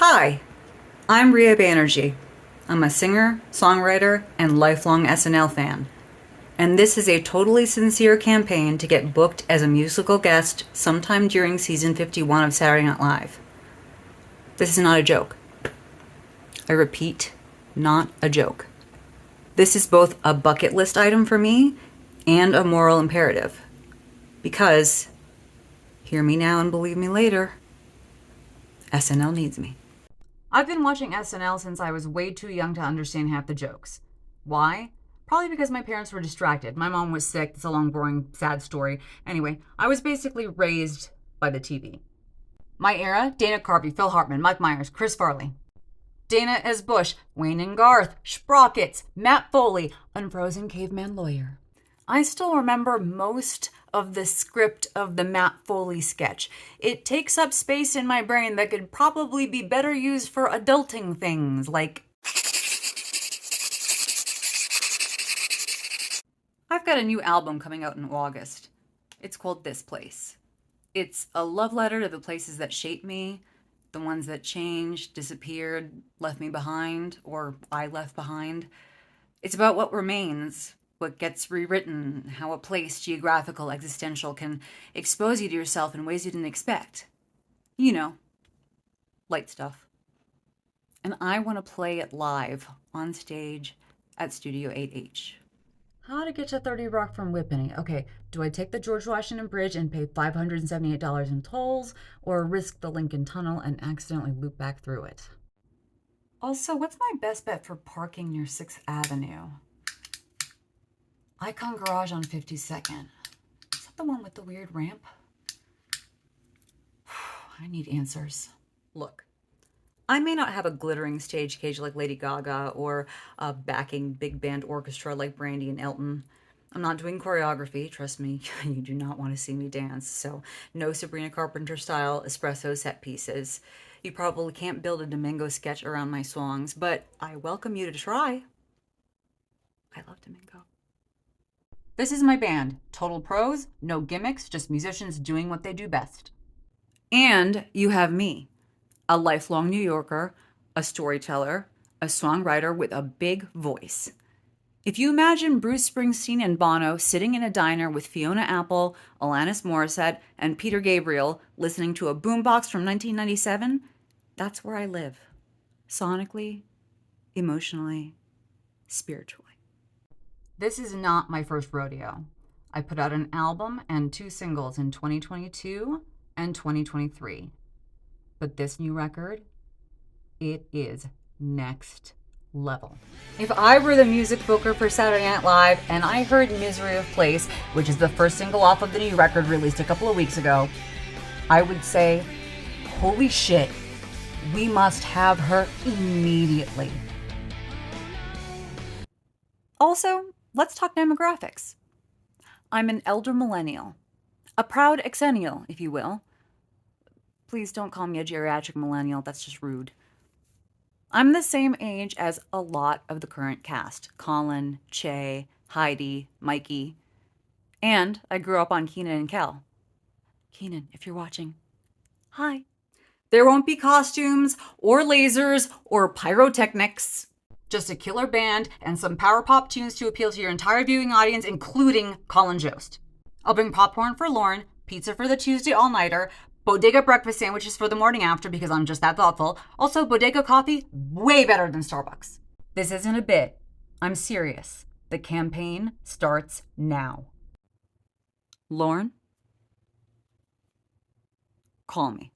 Hi, I'm Reeya Banerjee. I'm a singer, songwriter, and lifelong SNL fan. And this is a totally sincere campaign to get booked as a musical guest sometime during season 51 of Saturday Night Live. This is not a joke. I repeat, not a joke. This is both a bucket list item for me and a moral imperative. Because, hear me now and believe me later, SNL needs me. I've been watching SNL since I was way too young to understand half the jokes. Why? Probably because my parents were distracted. My mom was sick. It's a long, boring, sad story. Anyway, I was basically raised by the TV. My era, Dana Carvey, Phil Hartman, Mike Myers, Chris Farley. Dana as Bush, Wayne and Garth, Sprockets, Matt Foley, Unfrozen Caveman Lawyer. I still remember most of the script of the Matt Foley sketch. It takes up space in my brain that could probably be better used for adulting things like... I've got a new album coming out in August. It's called This Place. It's a love letter to the places that shaped me, the ones that changed, disappeared, left me behind, or I left behind. It's about what remains, what gets rewritten, how a place, geographical, existential, can expose you to yourself in ways you didn't expect. You know, light stuff. And I want to play it live, on stage, at Studio 8H. How to get to 30 Rock from Whippany. Okay, do I take the George Washington Bridge and pay $578 in tolls, or risk the Lincoln Tunnel and accidentally loop back through it? Also, what's my best bet for parking near 6th Avenue? Icon Garage on 52nd. Is that the one with the weird ramp? I need answers. Look, I may not have a glittering stage cage like Lady Gaga or a backing big band orchestra like Brandy and Elton. I'm not doing choreography. Trust me, you do not want to see me dance. So no Sabrina Carpenter style espresso set pieces. You probably can't build a Domingo sketch around my songs, but I welcome you to try. I love Domingo. This is my band. Total pros, no gimmicks, just musicians doing what they do best. And you have me, a lifelong New Yorker, a storyteller, a songwriter with a big voice. If you imagine Bruce Springsteen and Bono sitting in a diner with Fiona Apple, Alanis Morissette, and Peter Gabriel listening to a boombox from 1997, that's where I live. Sonically, emotionally, spiritually. This is not my first rodeo. I put out an album and 2 singles in 2022 and 2023. But this new record, it is next level. If I were the music booker for Saturday Night Live and I heard Misery of Place, which is the first single off of the new record released a couple of weeks ago, I would say, holy shit, we must have her immediately. Also, let's talk demographics. I'm an elder millennial, a proud exennial, if you will. Please don't call me a geriatric millennial, that's just rude. I'm the same age as a lot of the current cast. Colin, Che, Heidi, Mikey. And I grew up on Kenan and Kel. Kenan, if you're watching, hi. There won't be costumes, or lasers, or pyrotechnics. Just a killer band and some power pop tunes to appeal to your entire viewing audience, including Colin Jost. I'll bring popcorn for Lorne, pizza for the Tuesday all-nighter, bodega breakfast sandwiches for the morning after because I'm just that thoughtful. Also, bodega coffee, way better than Starbucks. This isn't a bit. I'm serious. The campaign starts now. Lorne, call me.